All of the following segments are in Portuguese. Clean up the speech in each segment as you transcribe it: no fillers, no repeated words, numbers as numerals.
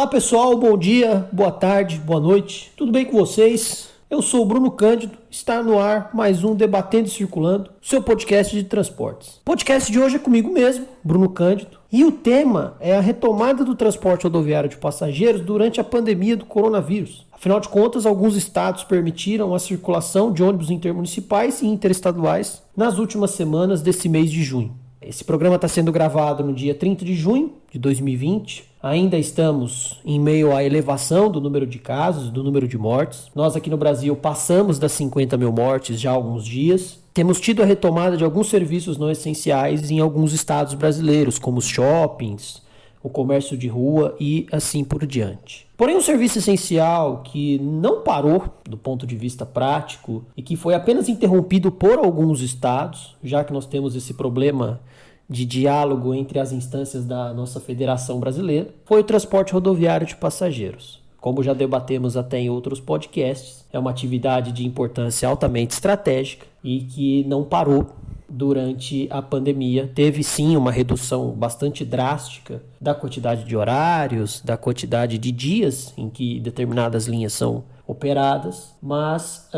Olá pessoal, bom dia, boa tarde, boa noite, tudo bem com vocês? Eu sou o Bruno Cândido, está no ar mais um Debatendo e Circulando, seu podcast de transportes. O podcast de hoje é comigo mesmo, Bruno Cândido, e o tema é a retomada do transporte rodoviário de passageiros durante a pandemia do coronavírus. Afinal de contas, alguns estados permitiram a circulação de ônibus intermunicipais e interestaduais nas últimas semanas desse mês de junho. Esse programa está sendo gravado no dia 30 de junho de 2020. Ainda estamos em meio à elevação do número de casos, do número de mortes. Nós aqui no Brasil passamos das 50 mil mortes já há alguns dias. Temos tido a retomada de alguns serviços não essenciais em alguns estados brasileiros, como os shoppings, o comércio de rua e assim por diante. Porém, um serviço essencial que não parou do ponto de vista prático e que foi apenas interrompido por alguns estados, já que nós temos esse problema de diálogo entre as instâncias da nossa Federação Brasileira, foi o transporte rodoviário de passageiros. Como já debatemos até em outros podcasts, é uma atividade de importância altamente estratégica e que não parou durante a pandemia. Teve sim uma redução bastante drástica da quantidade de horários, da quantidade de dias em que determinadas linhas são operadas, mas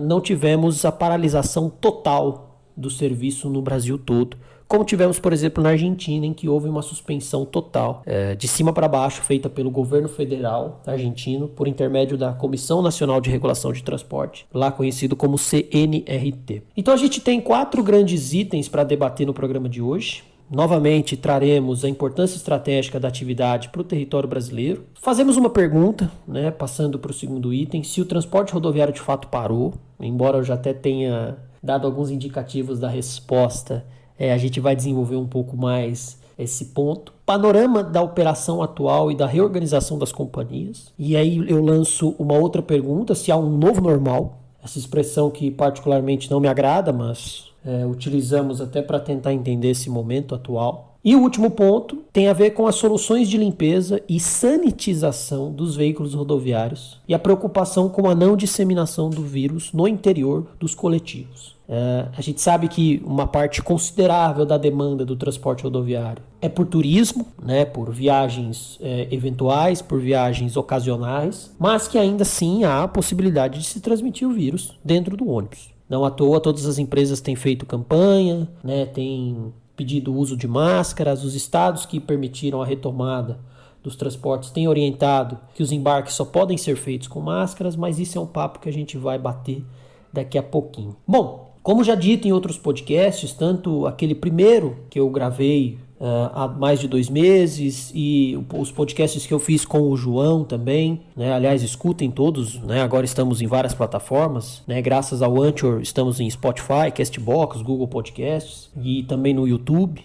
não tivemos a paralisação total do serviço no Brasil todo, como tivemos, por exemplo, na Argentina, em que houve uma suspensão total, de cima para baixo, feita pelo governo federal argentino, por intermédio da Comissão Nacional de Regulação de Transporte, lá conhecido como CNRT. Então a gente tem 4 grandes itens para debater no programa de hoje. Novamente, traremos a importância estratégica da atividade para o território brasileiro. Fazemos uma pergunta, passando para o segundo item, se o transporte rodoviário de fato parou, embora eu já até tenha dado alguns indicativos da resposta. A gente vai desenvolver um pouco mais esse ponto. Panorama da operação atual e da reorganização das companhias. E aí eu lanço uma outra pergunta, se há um novo normal. Essa expressão que particularmente não me agrada, mas utilizamos até para tentar entender esse momento atual. E o último ponto tem a ver com as soluções de limpeza e sanitização dos veículos rodoviários e a preocupação com a não disseminação do vírus no interior dos coletivos. A gente sabe que uma parte considerável da demanda do transporte rodoviário é por turismo, por viagens eventuais, por viagens ocasionais, mas que ainda assim há a possibilidade de se transmitir o vírus dentro do ônibus. Não à toa, todas as empresas têm feito campanha, têm pedido o uso de máscaras. Os estados que permitiram a retomada dos transportes têm orientado que os embarques só podem ser feitos com máscaras, mas isso é um papo que a gente vai bater daqui a pouquinho. Bom, como já dito em outros podcasts, tanto aquele primeiro que eu gravei há mais de 2 meses e os podcasts que eu fiz com o João também, aliás, escutem todos, agora estamos em várias plataformas, graças ao Anchor estamos em Spotify, Castbox, Google Podcasts e também no YouTube,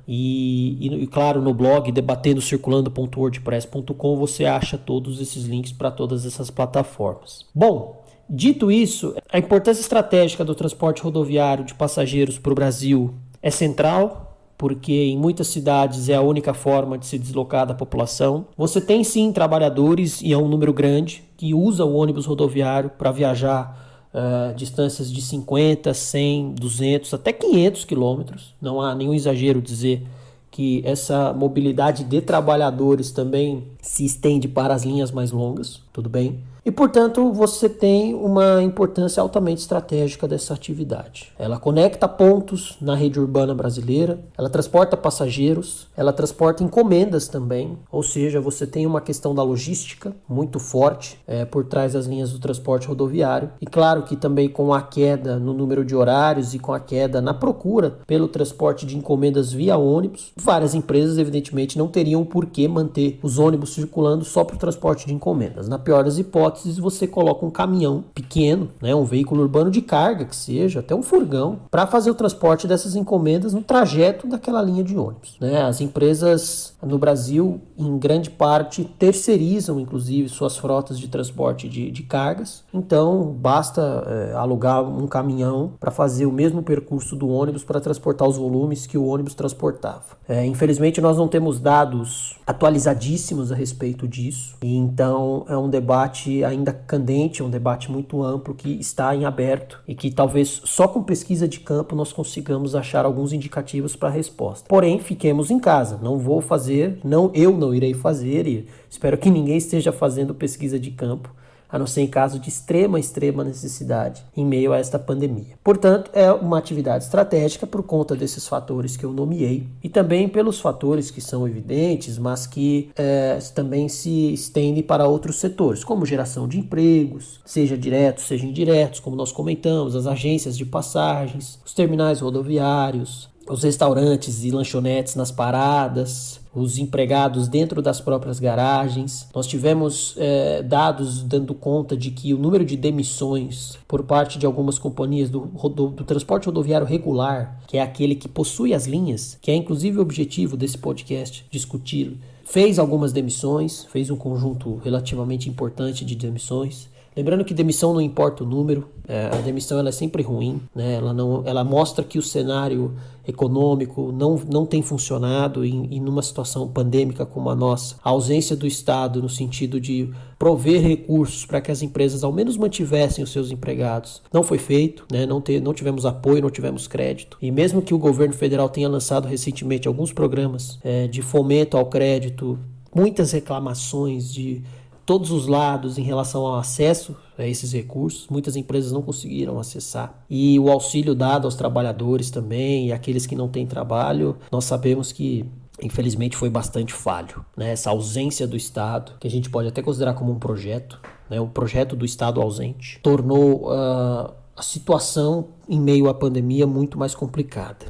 e claro, no blog debatendocirculando.wordpress.com você acha todos esses links para todas essas plataformas. Bom, dito isso, a importância estratégica do transporte rodoviário de passageiros para o Brasil é central, porque em muitas cidades é a única forma de se deslocar da população. Você tem sim trabalhadores, e é um número grande, que usa o ônibus rodoviário para viajar distâncias de 50, 100, 200, até 500 quilômetros. Não há nenhum exagero dizer que essa mobilidade de trabalhadores também se estende para as linhas mais longas, tudo bem? E, portanto, você tem uma importância altamente estratégica dessa atividade. Ela conecta pontos na rede urbana brasileira, ela transporta passageiros, ela transporta encomendas também, ou seja, você tem uma questão da logística muito forte por trás das linhas do transporte rodoviário. E claro que também com a queda no número de horários e com a queda na procura pelo transporte de encomendas via ônibus, várias empresas evidentemente não teriam por que manter os ônibus circulando só para o transporte de encomendas. Na pior das hipóteses, você coloca um caminhão pequeno, um veículo urbano de carga que seja, até um furgão, para fazer o transporte dessas encomendas no trajeto daquela linha de ônibus. As empresas no Brasil, em grande parte, terceirizam, inclusive, suas frotas de transporte de cargas. Então, basta alugar um caminhão para fazer o mesmo percurso do ônibus para transportar os volumes que o ônibus transportava. Infelizmente, nós não temos dados atualizadíssimos a respeito disso. E então, é um debate ainda candente, é um debate muito amplo que está em aberto e que talvez só com pesquisa de campo nós consigamos achar alguns indicativos para a resposta. Porém, fiquemos em casa, eu não irei fazer e espero que ninguém esteja fazendo pesquisa de campo, a não ser em caso de extrema necessidade em meio a esta pandemia. Portanto, é uma atividade estratégica por conta desses fatores que eu nomeei e também pelos fatores que são evidentes, mas que também se estendem para outros setores, como geração de empregos, seja diretos, seja indiretos, como nós comentamos, as agências de passagens, os terminais rodoviários, os restaurantes e lanchonetes nas paradas, os empregados dentro das próprias garagens. Nós tivemos dados dando conta de que o número de demissões por parte de algumas companhias do transporte rodoviário regular, que é aquele que possui as linhas, que é inclusive o objetivo desse podcast discuti-lo, fez algumas demissões, fez um conjunto relativamente importante de demissões. Lembrando que demissão não importa o número, a demissão ela é sempre ruim, né? Ela mostra que o cenário econômico não tem funcionado e numa situação pandêmica como a nossa, a ausência do Estado no sentido de prover recursos para que as empresas ao menos mantivessem os seus empregados não foi feito, né? Não tivemos apoio, não tivemos crédito. E mesmo que o governo federal tenha lançado recentemente alguns programas de fomento ao crédito, muitas reclamações de todos os lados em relação ao acesso a esses recursos, muitas empresas não conseguiram acessar. E o auxílio dado aos trabalhadores também, e aqueles que não têm trabalho, nós sabemos que infelizmente foi bastante falho, né? Essa ausência do Estado, que a gente pode até considerar como um projeto, né? Um projeto do Estado ausente, tornou a situação em meio à pandemia muito mais complicada.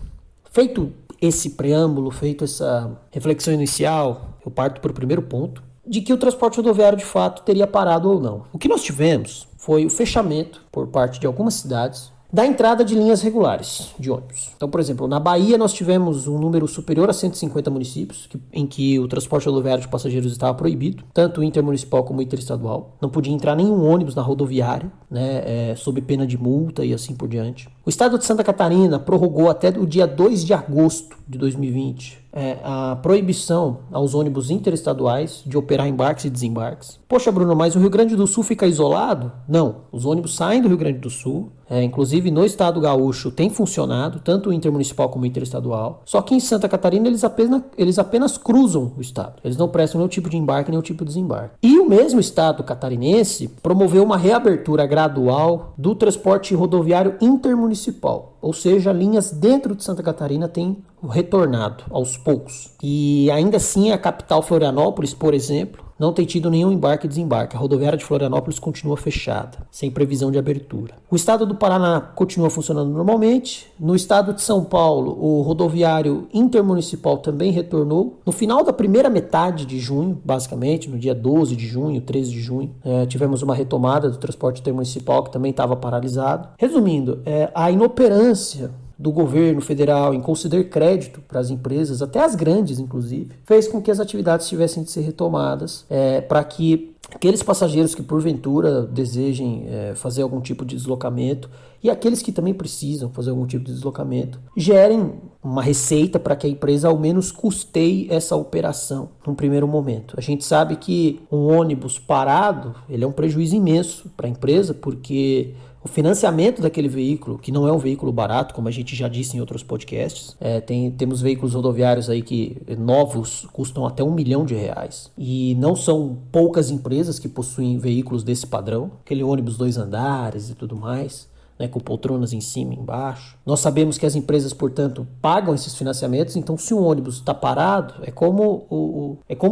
Feito esse preâmbulo, feito essa reflexão inicial, eu parto para o primeiro ponto, de que o transporte rodoviário de fato teria parado ou não. O que nós tivemos foi o fechamento por parte de algumas cidades da entrada de linhas regulares de ônibus. Então, por exemplo, na Bahia nós tivemos um número superior a 150 municípios em que o transporte rodoviário de passageiros estava proibido, tanto intermunicipal como interestadual. Não podia entrar nenhum ônibus na rodoviária, né, sob pena de multa e assim por diante. O estado de Santa Catarina prorrogou até o dia 2 de agosto de 2020 a proibição aos ônibus interestaduais de operar embarques e desembarques. Poxa, Bruno, mas o Rio Grande do Sul fica isolado? Não, os ônibus saem do Rio Grande do Sul, inclusive no estado gaúcho tem funcionado, tanto o intermunicipal como o interestadual, só que em Santa Catarina eles apenas cruzam o estado, eles não prestam nenhum tipo de embarque, nenhum tipo de desembarque. E o mesmo estado catarinense promoveu uma reabertura gradual do transporte rodoviário intermunicipal, ou seja, linhas dentro de Santa Catarina têm retornado aos poucos. E ainda assim a capital Florianópolis, por exemplo, não tem tido nenhum embarque e desembarque. A rodoviária de Florianópolis continua fechada, sem previsão de abertura. O estado do Paraná continua funcionando normalmente. No estado de São Paulo, o rodoviário intermunicipal também retornou. No final da primeira metade de junho, basicamente, no dia 12 de junho, 13 de junho, tivemos uma retomada do transporte intermunicipal que também estava paralisado. Resumindo, a inoperância do governo federal em conceder crédito para as empresas, até as grandes inclusive, fez com que as atividades tivessem de ser retomadas para que aqueles passageiros que porventura desejem fazer algum tipo de deslocamento e aqueles que também precisam fazer algum tipo de deslocamento gerem uma receita para que a empresa ao menos custeie essa operação num primeiro momento. A gente sabe que um ônibus parado ele é um prejuízo imenso para a empresa, porque o financiamento daquele veículo, que não é um veículo barato, como a gente já disse em outros podcasts, temos veículos rodoviários aí que novos custam até R$1 milhão. E não são poucas empresas que possuem veículos desse padrão, aquele ônibus 2 andares e tudo mais, né, com poltronas em cima e embaixo. Nós sabemos que as empresas, portanto, pagam esses financiamentos, então se um ônibus está parado, é como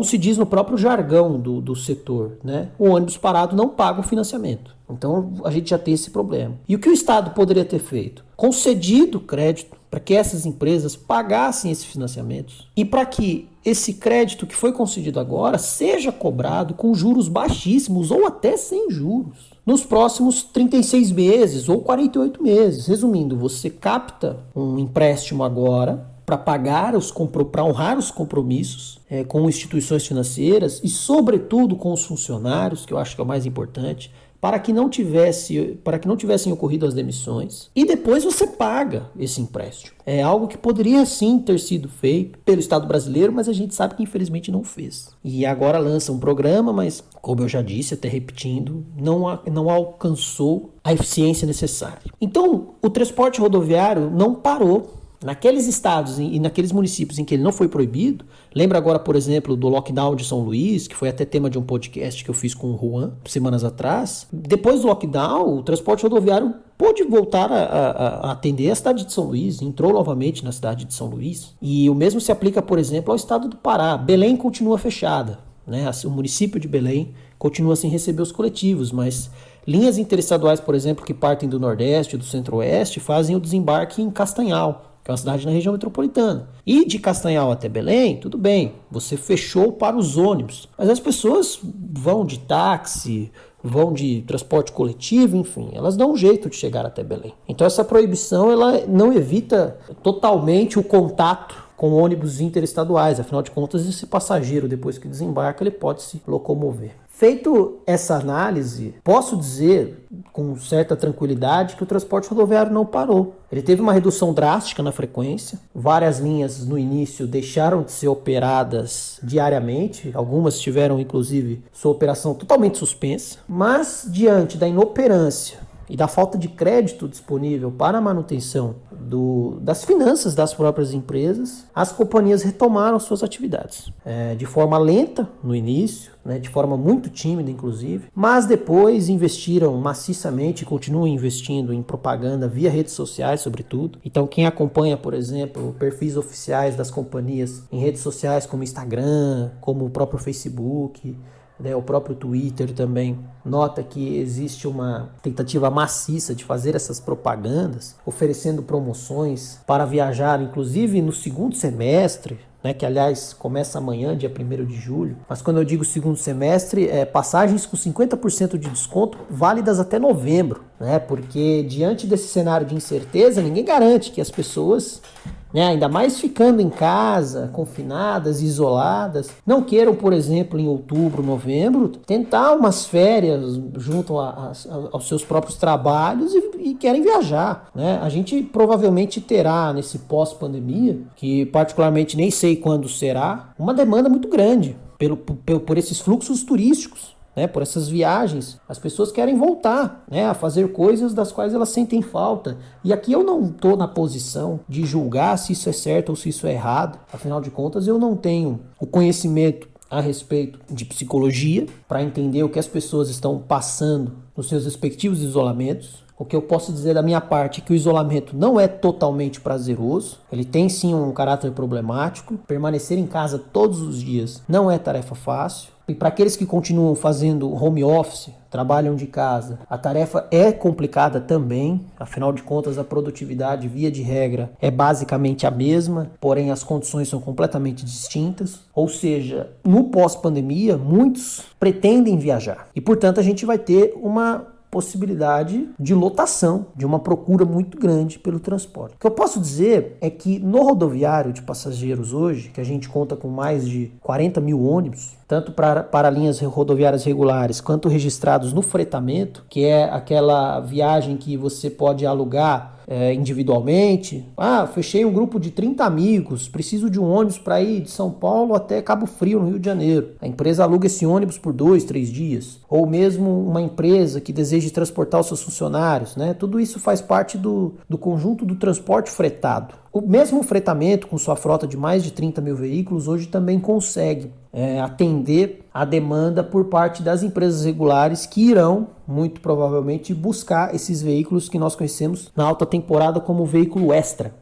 se diz no próprio jargão do setor, né? O ônibus parado não paga o financiamento. Então a gente já tem esse problema. E o que o Estado poderia ter feito? Concedido crédito para que essas empresas pagassem esses financiamentos e para que esse crédito que foi concedido agora seja cobrado com juros baixíssimos ou até sem juros nos próximos 36 meses ou 48 meses. Resumindo, você capta um empréstimo agora para honrar os compromissos com instituições financeiras e, sobretudo, com os funcionários, que eu acho que é o mais importante, para que não tivessem ocorrido as demissões, e depois você paga esse empréstimo. É algo que poderia sim ter sido feito pelo Estado brasileiro, mas a gente sabe que infelizmente não fez. E agora lança um programa, mas como eu já disse, até repetindo, não alcançou a eficiência necessária. Então, o transporte rodoviário não parou. Naqueles estados e naqueles municípios em que ele não foi proibido, lembra agora, por exemplo, do lockdown de São Luís, que foi até tema de um podcast que eu fiz com o Juan semanas atrás. Depois do lockdown, o transporte rodoviário pôde voltar a atender a cidade de São Luís, entrou novamente na cidade de São Luís. E o mesmo se aplica, por exemplo, ao estado do Pará. Belém continua fechada, né? O município de Belém continua sem receber os coletivos, mas linhas interestaduais, por exemplo, que partem do Nordeste e do Centro-Oeste, fazem o desembarque em Castanhal, que é uma cidade na região metropolitana. E de Castanhal até Belém, tudo bem, você fechou para os ônibus, mas as pessoas vão de táxi, vão de transporte coletivo, enfim, elas dão um jeito de chegar até Belém. Então essa proibição ela não evita totalmente o contato com ônibus interestaduais, afinal de contas esse passageiro, depois que desembarca, ele pode se locomover. Feito essa análise, posso dizer com certa tranquilidade que o transporte rodoviário não parou. Ele teve uma redução drástica na frequência, várias linhas no início deixaram de ser operadas diariamente, algumas tiveram inclusive sua operação totalmente suspensa, mas diante da inoperância e da falta de crédito disponível para a manutenção das finanças das próprias empresas, as companhias retomaram suas atividades. De forma lenta no início, de forma muito tímida inclusive, mas depois investiram maciçamente e continuam investindo em propaganda via redes sociais sobretudo. Então quem acompanha, por exemplo, perfis oficiais das companhias em redes sociais como Instagram, como o próprio Facebook, o próprio Twitter também, nota que existe uma tentativa maciça de fazer essas propagandas, oferecendo promoções para viajar, inclusive no segundo semestre, que aliás começa amanhã, dia 1º de julho. Mas quando eu digo segundo semestre, passagens com 50% de desconto válidas até novembro, porque diante desse cenário de incerteza, ninguém garante que as pessoas, ainda mais ficando em casa, confinadas, isoladas, não queiram, por exemplo, em outubro, novembro, tentar umas férias junto aos seus próprios trabalhos e querem viajar. A gente provavelmente terá nesse pós-pandemia, que particularmente nem sei quando será, uma demanda muito grande por esses fluxos turísticos. Por essas viagens, as pessoas querem voltar a fazer coisas das quais elas sentem falta. E aqui eu não estou na posição de julgar se isso é certo ou se isso é errado. Afinal de contas, eu não tenho o conhecimento a respeito de psicologia para entender o que as pessoas estão passando nos seus respectivos isolamentos. O que eu posso dizer da minha parte é que o isolamento não é totalmente prazeroso, ele tem sim um caráter problemático. Permanecer em casa todos os dias não é tarefa fácil. E para aqueles que continuam fazendo home office, trabalham de casa, a tarefa é complicada também. Afinal de contas, a produtividade, via de regra, é basicamente a mesma, porém as condições são completamente distintas. Ou seja, no pós-pandemia, muitos pretendem viajar. E, portanto, a gente vai ter uma possibilidade de lotação, de uma procura muito grande pelo transporte. O que eu posso dizer é que no rodoviário de passageiros hoje, que a gente conta com mais de 40 mil ônibus, tanto para linhas rodoviárias regulares quanto registrados no fretamento, que é aquela viagem que você pode alugar individualmente. Fechei um grupo de 30 amigos, preciso de um ônibus para ir de São Paulo até Cabo Frio, no Rio de Janeiro. A empresa aluga esse ônibus por 2, 3 dias. Ou mesmo uma empresa que deseja transportar os seus funcionários. Tudo isso faz parte do conjunto do transporte fretado. O mesmo fretamento, com sua frota de mais de 30 mil veículos, hoje também consegue atender a demanda por parte das empresas regulares que irão, muito provavelmente, buscar esses veículos que nós conhecemos na alta temporada como veículo extra.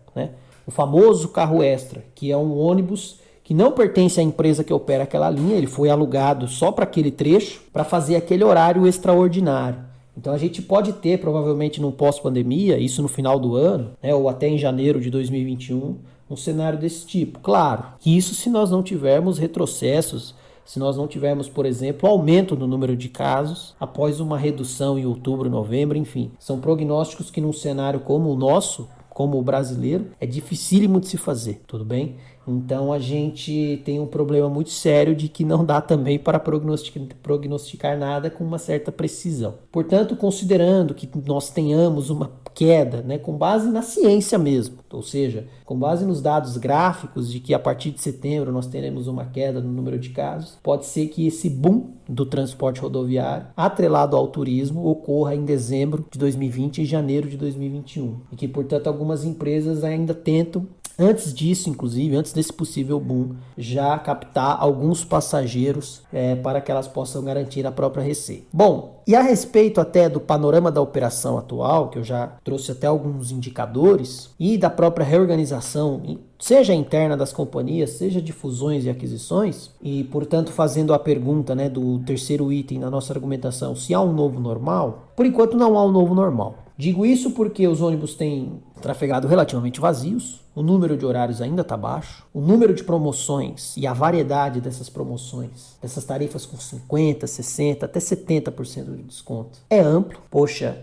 O famoso carro extra, que é um ônibus que não pertence à empresa que opera aquela linha, ele foi alugado só para aquele trecho, para fazer aquele horário extraordinário. Então a gente pode ter, provavelmente no pós-pandemia, isso no final do ano, ou até em janeiro de 2021, um cenário desse tipo. Claro, isso se nós não tivermos retrocessos, se nós não tivermos, por exemplo, aumento no número de casos após uma redução em outubro, novembro, enfim. São prognósticos que num cenário como o nosso, como o brasileiro, é dificílimo de se fazer, tudo bem? Então a gente tem um problema muito sério de que não dá também para prognosticar nada com uma certa precisão. Portanto, considerando que nós tenhamos uma queda, né, com base na ciência mesmo, ou seja, com base nos dados gráficos de que a partir de setembro nós teremos uma queda no número de casos, pode ser que esse boom do transporte rodoviário, atrelado ao turismo, ocorra em dezembro de 2020 e janeiro de 2021. E que, portanto, algumas empresas ainda tentam, antes disso, inclusive, antes desse possível boom, já captar alguns passageiros para que elas possam garantir a própria receita. Bom, e a respeito até do panorama da operação atual, que eu já trouxe até alguns indicadores, e da própria reorganização, seja interna das companhias, seja de fusões e aquisições, e portanto fazendo a pergunta, né, do terceiro item da nossa argumentação, se há um novo normal, por enquanto não há um novo normal. Digo isso porque os ônibus têm trafegado relativamente vazios, o número de horários ainda está baixo, o número de promoções e a variedade dessas promoções, dessas tarifas com 50%, 60%, até 70% de desconto, é amplo. Poxa,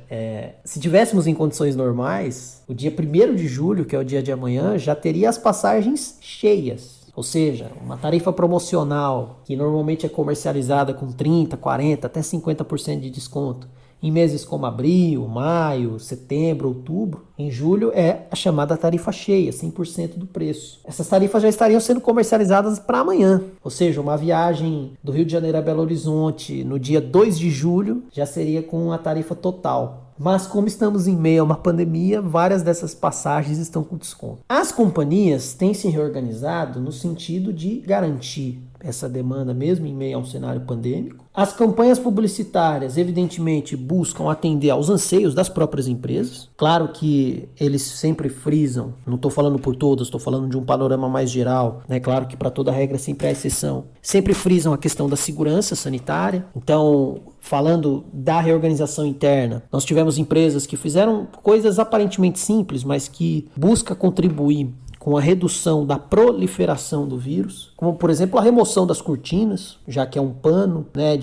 se tivéssemos em condições normais, o dia 1º de julho, que é o dia de amanhã, já teria as passagens cheias. Ou seja, uma tarifa promocional que normalmente é comercializada com 30%, 40%, até 50% de desconto, em meses como abril, maio, setembro, outubro, em julho é a chamada tarifa cheia, 100% do preço. Essas tarifas já estariam sendo comercializadas para amanhã. Ou seja, uma viagem do Rio de Janeiro a Belo Horizonte no dia 2 de julho já seria com a tarifa total. Mas como estamos em meio a uma pandemia, várias dessas passagens estão com desconto. As companhias têm se reorganizado no sentido de garantir essa demanda mesmo em meio a um cenário pandêmico. As campanhas publicitárias, evidentemente, buscam atender aos anseios das próprias empresas. Claro que eles sempre frisam, não estou falando por todas, estou falando de um panorama mais geral, né? Claro que para toda regra sempre há exceção. Sempre frisam a questão da segurança sanitária. Então, falando da reorganização interna, nós tivemos empresas que fizeram coisas aparentemente simples, mas que buscam contribuir com a redução da proliferação do vírus, como por exemplo a remoção das cortinas, já que é um pano, né,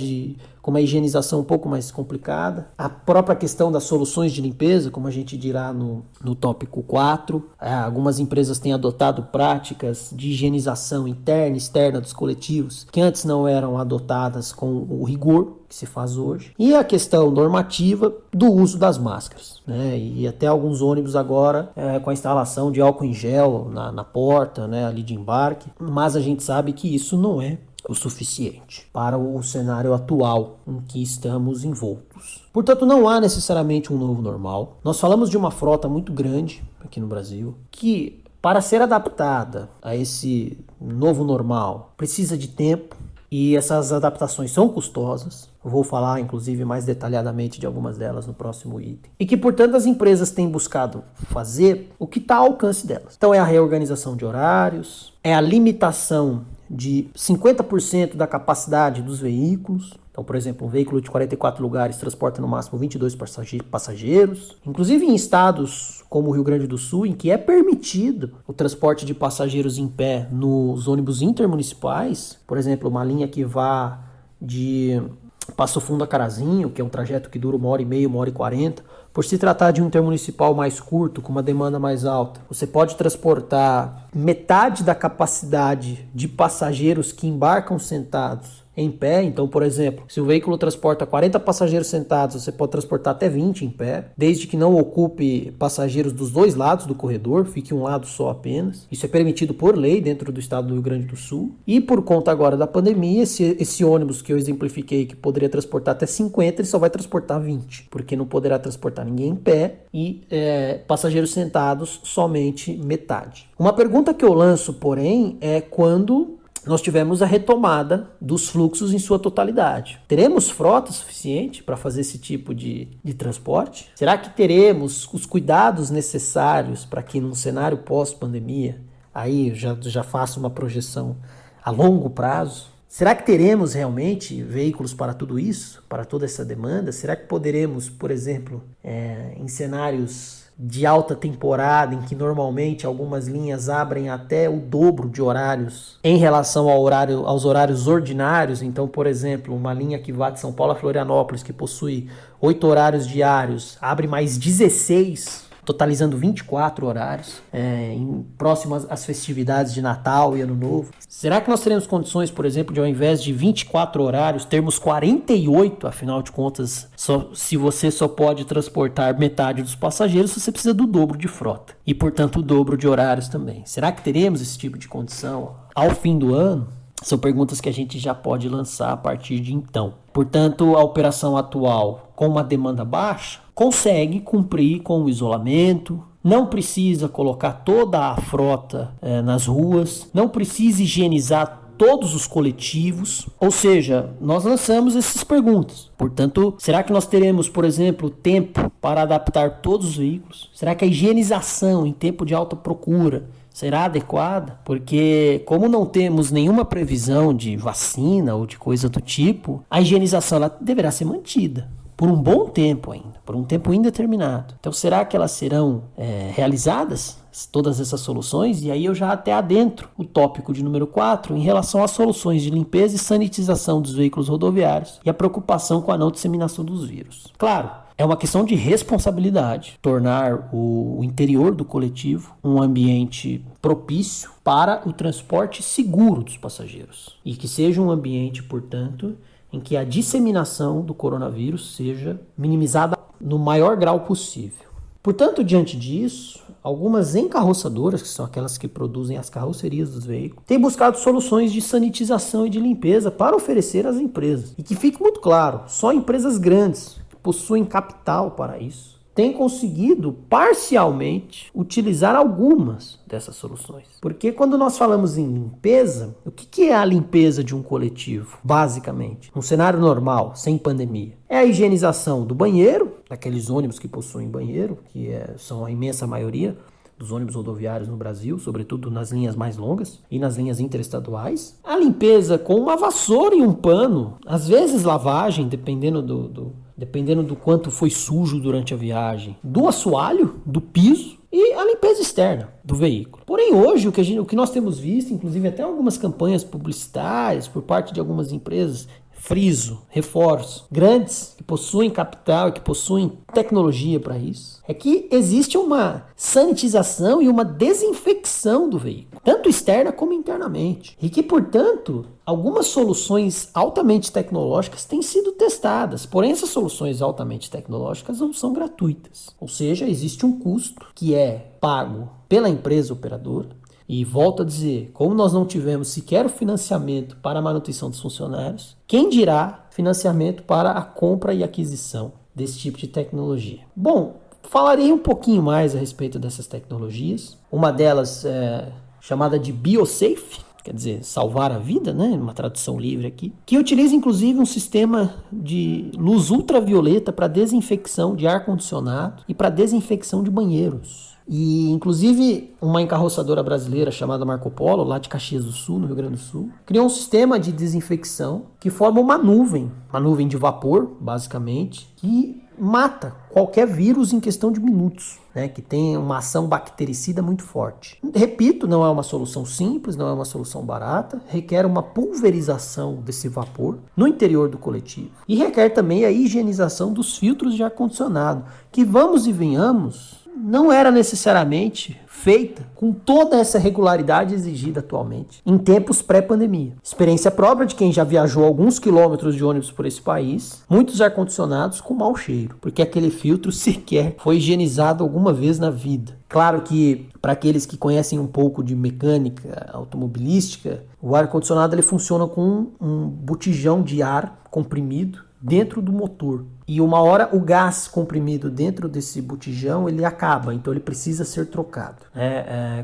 com uma higienização um pouco mais complicada. A própria questão das soluções de limpeza, como a gente dirá no tópico 4. Algumas empresas têm adotado práticas de higienização interna e externa dos coletivos, que antes não eram adotadas com o rigor que se faz hoje. E a questão normativa do uso das máscaras, né? E até alguns ônibus agora com a instalação de álcool em gel na porta, né, ali de embarque. Mas a gente sabe que isso não é o suficiente para o cenário atual em que estamos envoltos. Portanto, não há necessariamente um novo normal. Nós falamos de uma frota muito grande aqui no Brasil, que para ser adaptada a esse novo normal precisa de tempo, e essas adaptações são custosas. Eu vou falar, inclusive, mais detalhadamente de algumas delas no próximo item. E que, portanto, as empresas têm buscado fazer o que está ao alcance delas. Então, é a reorganização de horários, é a limitação de 50% da capacidade dos veículos. Então, por exemplo, um veículo de 44 lugares transporta no máximo 22 passageiros. Inclusive em estados como o Rio Grande do Sul, em que é permitido o transporte de passageiros em pé nos ônibus intermunicipais. Por exemplo, uma linha que vá de Passo Fundo a Carazinho, que é um trajeto que dura 1h30, 1h40. Por se tratar de um intermunicipal mais curto, com uma demanda mais alta, você pode transportar metade da capacidade de passageiros que embarcam sentados em pé. Então, por exemplo, se o veículo transporta 40 passageiros sentados, você pode transportar até 20 em pé, desde que não ocupe passageiros dos dois lados do corredor, fique um lado só apenas. Isso é permitido por lei dentro do estado do Rio Grande do Sul. E por conta agora da pandemia, esse ônibus que eu exemplifiquei, que poderia transportar até 50, ele só vai transportar 20, porque não poderá transportar ninguém em pé e passageiros sentados somente metade. Uma pergunta que eu lanço, porém, é quando nós tivemos a retomada dos fluxos em sua totalidade. Teremos frota suficiente para fazer esse tipo de transporte? Será que teremos os cuidados necessários para que num cenário pós-pandemia, aí eu já faço uma projeção a longo prazo, será que teremos realmente veículos para tudo isso, para toda essa demanda? Será que poderemos, por exemplo, em cenários de alta temporada, em que normalmente algumas linhas abrem até o dobro de horários em relação aos horários ordinários? Então, por exemplo, uma linha que vá de São Paulo a Florianópolis, que possui 8 horários diários, abre mais 16 totalizando 24 horários, próximas às festividades de Natal e Ano Novo. Será que nós teremos condições, por exemplo, de ao invés de 24 horários, termos 48, afinal de contas, se você só pode transportar metade dos passageiros, você precisa do dobro de frota e, portanto, o dobro de horários também. Será que teremos esse tipo de condição ao fim do ano? São perguntas que a gente já pode lançar a partir de então. Portanto, a operação atual, com uma demanda baixa, consegue cumprir com o isolamento, não precisa colocar toda a frota nas ruas, não precisa higienizar todos os coletivos, ou seja, nós lançamos essas perguntas. Portanto, será que nós teremos, por exemplo, tempo para adaptar todos os veículos? Será que a higienização em tempo de alta procura será adequada? Porque como não temos nenhuma previsão de vacina ou de coisa do tipo, a higienização ela deverá ser mantida por um bom tempo ainda, por um tempo indeterminado. Então, será que elas serão realizadas, todas essas soluções? E aí eu já até adentro o tópico de número 4 em relação às soluções de limpeza e sanitização dos veículos rodoviários e a preocupação com a não disseminação dos vírus. Claro, é uma questão de responsabilidade tornar o interior do coletivo um ambiente propício para o transporte seguro dos passageiros e que seja um ambiente, portanto, em que a disseminação do coronavírus seja minimizada no maior grau possível. Portanto, diante disso, algumas encarroçadoras, que são aquelas que produzem as carrocerias dos veículos, têm buscado soluções de sanitização e de limpeza para oferecer às empresas. E que fique muito claro, só empresas grandes que possuem capital para isso têm conseguido parcialmente utilizar algumas dessas soluções. Porque quando nós falamos em limpeza, o que é a limpeza de um coletivo, basicamente? Num cenário normal, sem pandemia. É a higienização do banheiro, daqueles ônibus que possuem banheiro, que são a imensa maioria dos ônibus rodoviários no Brasil, sobretudo nas linhas mais longas e nas linhas interestaduais. A limpeza com uma vassoura e um pano, às vezes lavagem, dependendo do quanto foi sujo durante a viagem, do assoalho, do piso e a limpeza externa do veículo. Porém, hoje, o que nós temos visto, inclusive até algumas campanhas publicitárias por parte de algumas empresas, friso, reforço, grandes, que possuem capital, que possuem tecnologia para isso, é que existe uma sanitização e uma desinfecção do veículo, tanto externa como internamente. E que, portanto, algumas soluções altamente tecnológicas têm sido testadas, porém essas soluções altamente tecnológicas não são gratuitas. Ou seja, existe um custo que é pago pela empresa operadora. E volto a dizer, como nós não tivemos sequer o financiamento para a manutenção dos funcionários, quem dirá financiamento para a compra e aquisição desse tipo de tecnologia? Bom, falarei um pouquinho mais a respeito dessas tecnologias. Uma delas é chamada de BioSafe, quer dizer, salvar a vida, né? Uma tradução livre aqui, que utiliza inclusive um sistema de luz ultravioleta para desinfecção de ar-condicionado e para desinfecção de banheiros. E, inclusive, uma encarroçadora brasileira chamada Marco Polo, lá de Caxias do Sul, no Rio Grande do Sul, criou um sistema de desinfecção que forma uma nuvem de vapor, basicamente, que mata qualquer vírus em questão de minutos, né, que tem uma ação bactericida muito forte. Repito, não é uma solução simples, não é uma solução barata, requer uma pulverização desse vapor no interior do coletivo e requer também a higienização dos filtros de ar-condicionado, que, vamos e venhamos, não era necessariamente feita com toda essa regularidade exigida atualmente, em tempos pré-pandemia. Experiência própria de quem já viajou alguns quilômetros de ônibus por esse país, muitos ar-condicionados com mau cheiro, porque aquele filtro sequer foi higienizado alguma vez na vida. Claro que, para aqueles que conhecem um pouco de mecânica automobilística, o ar-condicionado ele funciona com um botijão de ar comprimido dentro do motor. E uma hora o gás comprimido dentro desse botijão ele acaba, então ele precisa ser trocado.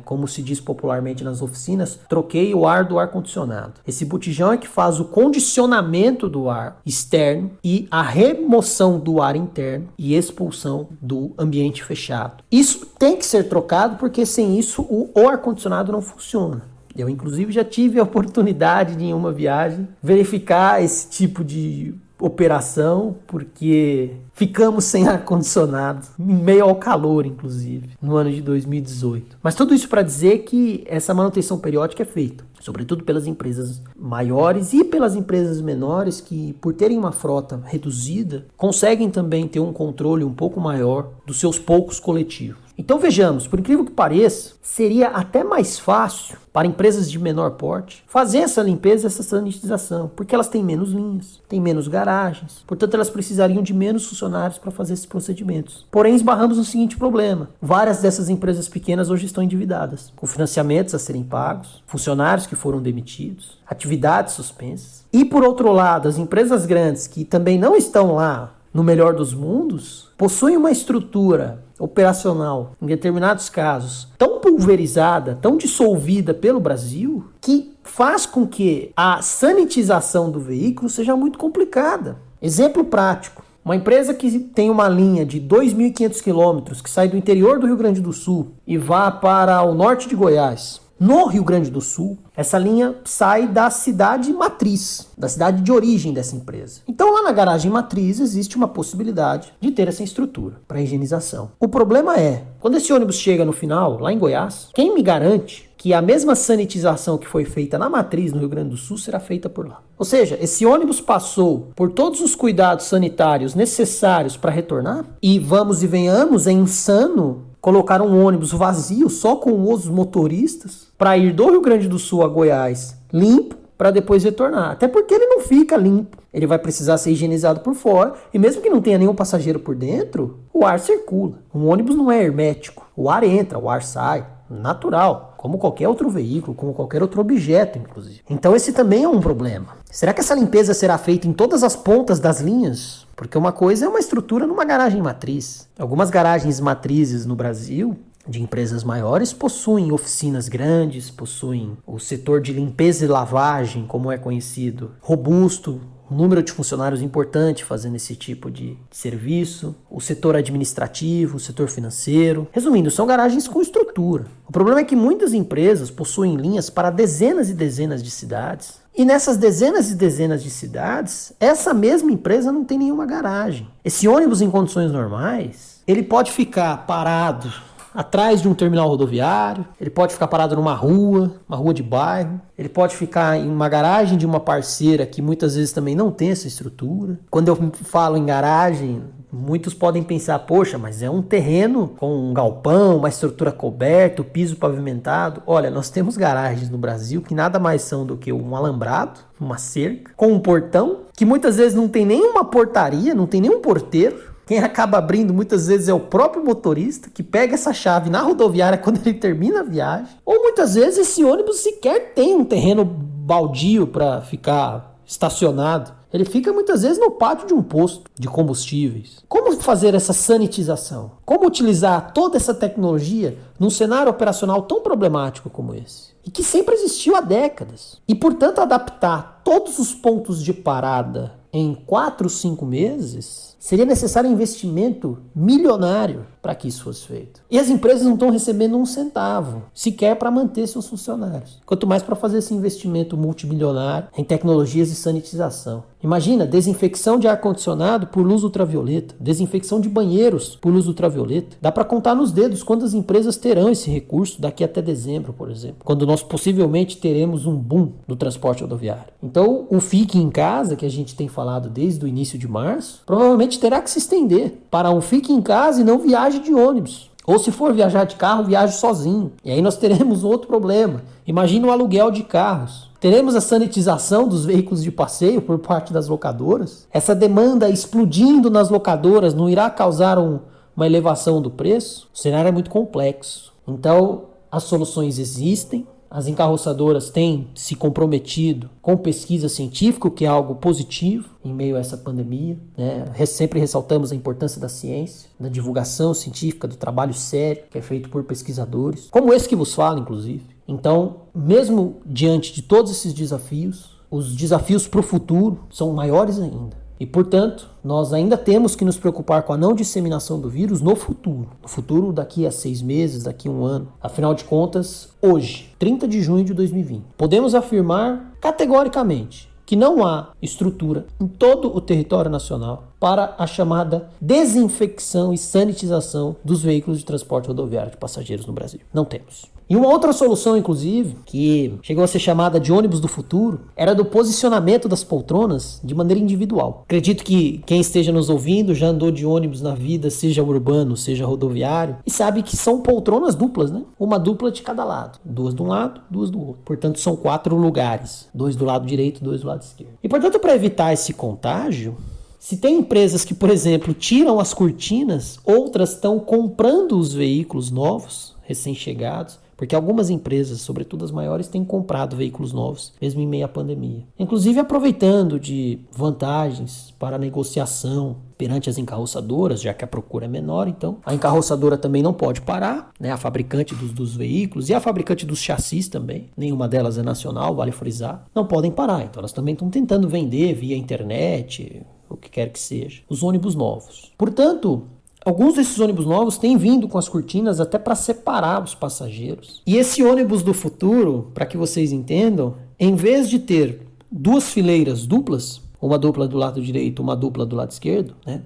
Como se diz popularmente nas oficinas, troquei o ar do ar-condicionado. Esse botijão é que faz o condicionamento do ar externo e a remoção do ar interno e expulsão do ambiente fechado. Isso tem que ser trocado porque sem isso o ar-condicionado não funciona. Eu, inclusive, já tive a oportunidade de, em uma viagem, verificar esse tipo de operação, porque ficamos sem ar-condicionado, em meio ao calor, inclusive, no ano de 2018. Mas tudo isso para dizer que essa manutenção periódica é feita, sobretudo pelas empresas maiores e pelas empresas menores que, por terem uma frota reduzida, conseguem também ter um controle um pouco maior dos seus poucos coletivos. Então vejamos, por incrível que pareça, seria até mais fácil para empresas de menor porte fazer essa limpeza, essa sanitização, porque elas têm menos linhas, têm menos garagens, portanto elas precisariam de menos funcionários para fazer esses procedimentos. Porém, esbarramos no seguinte problema: várias dessas empresas pequenas hoje estão endividadas, com financiamentos a serem pagos, funcionários que foram demitidos, atividades suspensas. E por outro lado, as empresas grandes que também não estão lá no melhor dos mundos, possuem uma estrutura operacional, em determinados casos, tão pulverizada, tão dissolvida pelo Brasil, que faz com que a sanitização do veículo seja muito complicada. Exemplo prático: uma empresa que tem uma linha de 2.500 quilômetros, que sai do interior do Rio Grande do Sul e vá para o norte de Goiás. No Rio Grande do Sul, essa linha sai da cidade matriz, da cidade de origem dessa empresa. Então lá na garagem matriz existe uma possibilidade de ter essa estrutura para higienização. O problema é, quando esse ônibus chega no final, lá em Goiás, quem me garante que a mesma sanitização que foi feita na matriz no Rio Grande do Sul será feita por lá? Ou seja, esse ônibus passou por todos os cuidados sanitários necessários para retornar? E vamos e venhamos, é insano colocar um ônibus vazio só com os motoristas para ir do Rio Grande do Sul a Goiás limpo para depois retornar. Até porque ele não fica limpo. Ele vai precisar ser higienizado por fora e mesmo que não tenha nenhum passageiro por dentro, o ar circula. Um ônibus não é hermético. O ar entra, o ar sai. Natural, como qualquer outro veículo, como qualquer outro objeto, inclusive. Então esse também é um problema. Será que essa limpeza será feita em todas as pontas das linhas? Porque uma coisa é uma estrutura numa garagem matriz. Algumas garagens matrizes no Brasil, de empresas maiores, possuem oficinas grandes, possuem o setor de limpeza e lavagem, como é conhecido, robusto, um número de funcionários importante fazendo esse tipo de serviço, o setor administrativo, o setor financeiro. Resumindo, são garagens com estrutura. O problema é que muitas empresas possuem linhas para dezenas e dezenas de cidades. E nessas dezenas e dezenas de cidades, essa mesma empresa não tem nenhuma garagem. Esse ônibus em condições normais, ele pode ficar parado atrás de um terminal rodoviário, ele pode ficar parado numa rua de bairro, ele pode ficar em uma garagem de uma parceira que muitas vezes também não tem essa estrutura. Quando eu falo em garagem, muitos podem pensar, poxa, mas é um terreno com um galpão, uma estrutura coberta, o piso pavimentado. Olha, nós temos garagens no Brasil que nada mais são do que um alambrado, uma cerca, com um portão, que muitas vezes não tem nenhuma portaria, não tem nenhum porteiro. Quem acaba abrindo muitas vezes é o próprio motorista, que pega essa chave na rodoviária quando ele termina a viagem. Ou muitas vezes esse ônibus sequer tem um terreno baldio para ficar estacionado. Ele fica muitas vezes no pátio de um posto de combustíveis. Como fazer essa sanitização? Como utilizar toda essa tecnologia num cenário operacional tão problemático como esse? E que sempre existiu há décadas. E, portanto, adaptar todos os pontos de parada em 4, 5 meses, seria necessário investimento milionário para que isso fosse feito. E as empresas não estão recebendo um centavo, sequer para manter seus funcionários. Quanto mais para fazer esse investimento multimilionário em tecnologias de sanitização. Imagina, desinfecção de ar-condicionado por luz ultravioleta, desinfecção de banheiros por luz ultravioleta. Dá para contar nos dedos quantas empresas terão esse recurso daqui até dezembro, por exemplo, quando nós possivelmente teremos um boom do transporte rodoviário. Então, o Fique em Casa, que a gente tem falado desde o início de março, provavelmente terá que se estender para um Fique em Casa e não viaje de ônibus. Ou se for viajar de carro, viaje sozinho. E aí nós teremos outro problema. Imagina o aluguel de carros. Teremos a sanitização dos veículos de passeio por parte das locadoras. Essa demanda explodindo nas locadoras não irá causar uma elevação do preço? O cenário é muito complexo. Então, as soluções existem. As encarroçadoras têm se comprometido com pesquisa científica, o que é algo positivo em meio a essa pandemia, né? Sempre ressaltamos a importância da ciência, da divulgação científica, do trabalho sério que é feito por pesquisadores, como esse que vos falo, inclusive. Então, mesmo diante de todos esses desafios, os desafios para o futuro são maiores ainda. E, portanto, nós ainda temos que nos preocupar com a não disseminação do vírus no futuro. No futuro, daqui a 6 meses, daqui a 1 ano. Afinal de contas, hoje, 30 de junho de 2020, podemos afirmar categoricamente que não há estrutura em todo o território nacional para a chamada desinfecção e sanitização dos veículos de transporte rodoviário de passageiros no Brasil. Não temos. E uma outra solução, inclusive, que chegou a ser chamada de ônibus do futuro, era do posicionamento das poltronas de maneira individual. Acredito que quem esteja nos ouvindo já andou de ônibus na vida, seja urbano, seja rodoviário, e sabe que são poltronas duplas, né? Uma dupla de cada lado. 2 de um lado, 2 do outro. Portanto, são 4 lugares. 2 do lado direito, 2 do lado esquerdo. E, portanto, para evitar esse contágio, se tem empresas que, por exemplo, tiram as cortinas, outras estão comprando os veículos novos, recém-chegados, porque algumas empresas, sobretudo as maiores, têm comprado veículos novos, mesmo em meio à pandemia. Inclusive aproveitando de vantagens para a negociação perante as encarroçadoras, já que a procura é menor, então a encarroçadora também não pode parar, né? A fabricante dos veículos e a fabricante dos chassis também, nenhuma delas é nacional, vale frisar, não podem parar. Então elas também estão tentando vender via internet, o que quer que seja, os ônibus novos. Portanto, alguns desses ônibus novos têm vindo com as cortinas até para separar os passageiros. E esse ônibus do futuro, para que vocês entendam, em vez de ter 2 fileiras duplas, uma dupla do lado direito, uma dupla do lado esquerdo, né?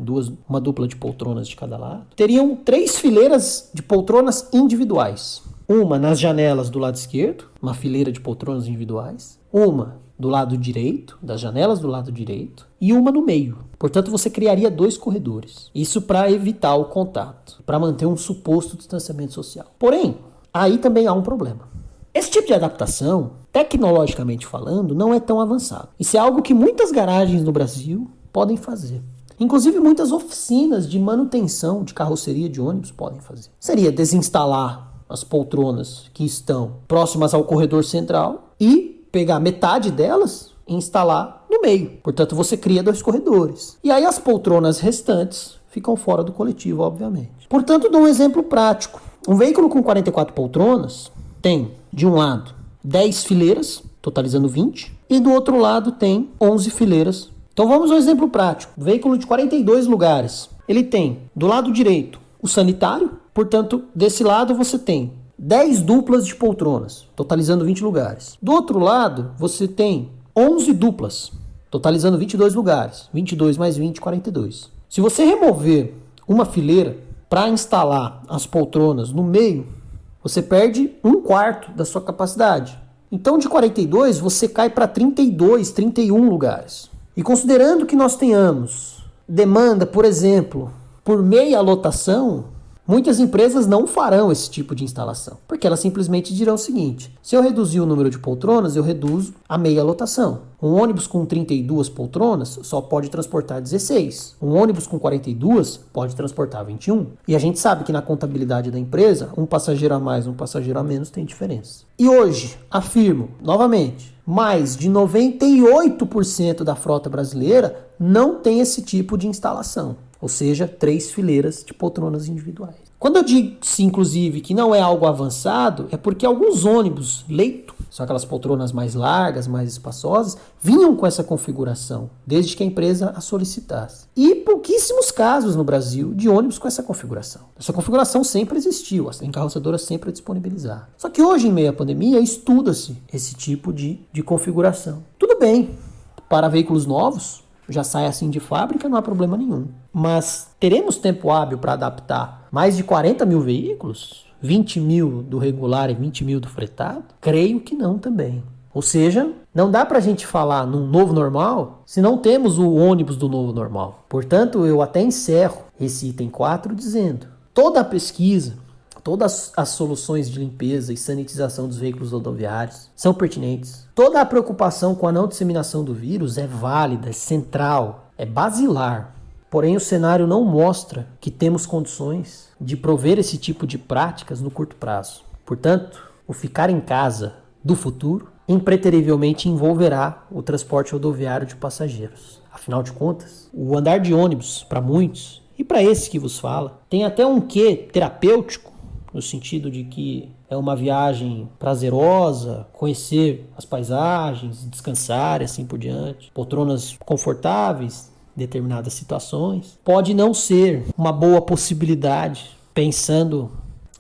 Uma dupla de poltronas de cada lado, teriam 3 fileiras de poltronas individuais. Uma nas janelas do lado esquerdo, uma fileira de poltronas individuais. Uma do lado direito, das janelas do lado direito, e uma no meio. Portanto, você criaria 2 corredores. Isso para evitar o contato, para manter um suposto distanciamento social. Porém, aí também há um problema. Esse tipo de adaptação, tecnologicamente falando, não é tão avançado. Isso é algo que muitas garagens no Brasil podem fazer. Inclusive, muitas oficinas de manutenção de carroceria de ônibus podem fazer. Seria desinstalar as poltronas que estão próximas ao corredor central e pegar metade delas e instalar no meio. Portanto, você cria 2 corredores. E aí as poltronas restantes ficam fora do coletivo, obviamente. Portanto, dou um exemplo prático. Um veículo com 44 poltronas tem, de um lado, 10 fileiras, totalizando 20, e do outro lado tem 11 fileiras. Então vamos a um exemplo prático. Veículo de 42 lugares. Ele tem, do lado direito, o sanitário. Portanto, desse lado você tem 10 duplas de poltronas, totalizando 20 lugares. Do outro lado, você tem 11 duplas, totalizando 22 lugares. 22 mais 20, 42. Se você remover uma fileira para instalar as poltronas no meio, você perde 1/4 da sua capacidade. Então, de 42, você cai para 32, 31 lugares. E considerando que nós tenhamos demanda, por exemplo, por meia lotação, muitas empresas não farão esse tipo de instalação, porque elas simplesmente dirão o seguinte: se eu reduzir o número de poltronas, eu reduzo a meia lotação. Um ônibus com 32 poltronas só pode transportar 16. Um ônibus com 42 pode transportar 21. E a gente sabe que na contabilidade da empresa, um passageiro a mais, um passageiro a menos tem diferença. E hoje, afirmo, novamente, mais de 98% da frota brasileira não tem esse tipo de instalação. Ou seja, 3 fileiras de poltronas individuais. Quando eu digo, inclusive, que não é algo avançado, é porque alguns ônibus leito, são aquelas poltronas mais largas, mais espaçosas, vinham com essa configuração, desde que a empresa a solicitasse. E pouquíssimos casos no Brasil de ônibus com essa configuração. Essa configuração sempre existiu, a encarroçadora sempre a disponibilizar. Só que hoje, em meio à pandemia, estuda-se esse tipo de configuração. Tudo bem, para veículos novos, já sai assim de fábrica, não há problema nenhum. Mas teremos tempo hábil para adaptar mais de 40 mil veículos? 20 mil do regular e 20 mil do fretado? Creio que não também. Ou seja, não dá para a gente falar num novo normal se não temos o ônibus do novo normal. Portanto, eu até encerro esse item 4 dizendo: toda a pesquisa, todas as soluções de limpeza e sanitização dos veículos rodoviários são pertinentes. Toda a preocupação com a não disseminação do vírus é válida, é central, é basilar. Porém, o cenário não mostra que temos condições de prover esse tipo de práticas no curto prazo. Portanto, o ficar em casa do futuro impreterivelmente envolverá o transporte rodoviário de passageiros. Afinal de contas, o andar de ônibus, para muitos, e para esse que vos fala, tem até um quê terapêutico, no sentido de que é uma viagem prazerosa, conhecer as paisagens, descansar e assim por diante. Poltronas confortáveis em determinadas situações. Pode não ser uma boa possibilidade pensando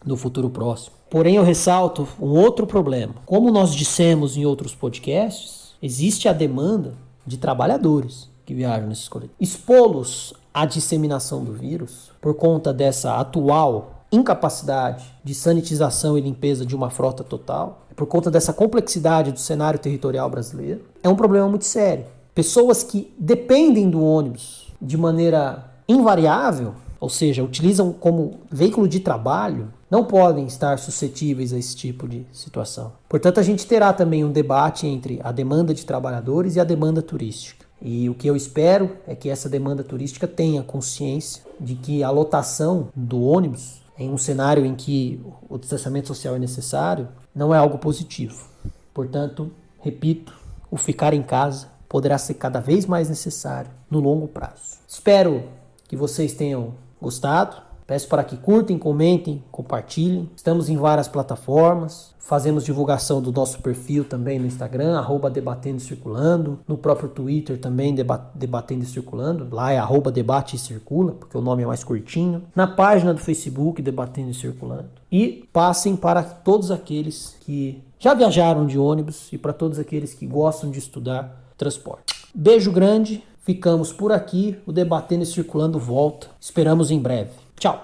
no futuro próximo. Porém, eu ressalto um outro problema. Como nós dissemos em outros podcasts, existe a demanda de trabalhadores que viajam nesses coletivos. Expô-los à disseminação do vírus, por conta dessa atual incapacidade de sanitização e limpeza de uma frota total, por conta dessa complexidade do cenário territorial brasileiro, é um problema muito sério. Pessoas que dependem do ônibus de maneira invariável, ou seja, utilizam como veículo de trabalho, não podem estar suscetíveis a esse tipo de situação. Portanto, a gente terá também um debate entre a demanda de trabalhadores e a demanda turística. E o que eu espero é que essa demanda turística tenha consciência de que a lotação do ônibus, em um cenário em que o distanciamento social é necessário, não é algo positivo. Portanto, repito, o ficar em casa poderá ser cada vez mais necessário no longo prazo. Espero que vocês tenham gostado. Peço para que curtem, comentem, compartilhem. Estamos em várias plataformas. Fazemos divulgação do nosso perfil também no Instagram, @debatendo e circulando. No próprio Twitter também, debatendo e circulando. Lá é @debate e circula, porque o nome é mais curtinho. Na página do Facebook, debatendo e circulando. E passem para todos aqueles que já viajaram de ônibus e para todos aqueles que gostam de estudar transporte. Beijo grande. Ficamos por aqui. O Debatendo e Circulando volta. Esperamos em breve. Tchau!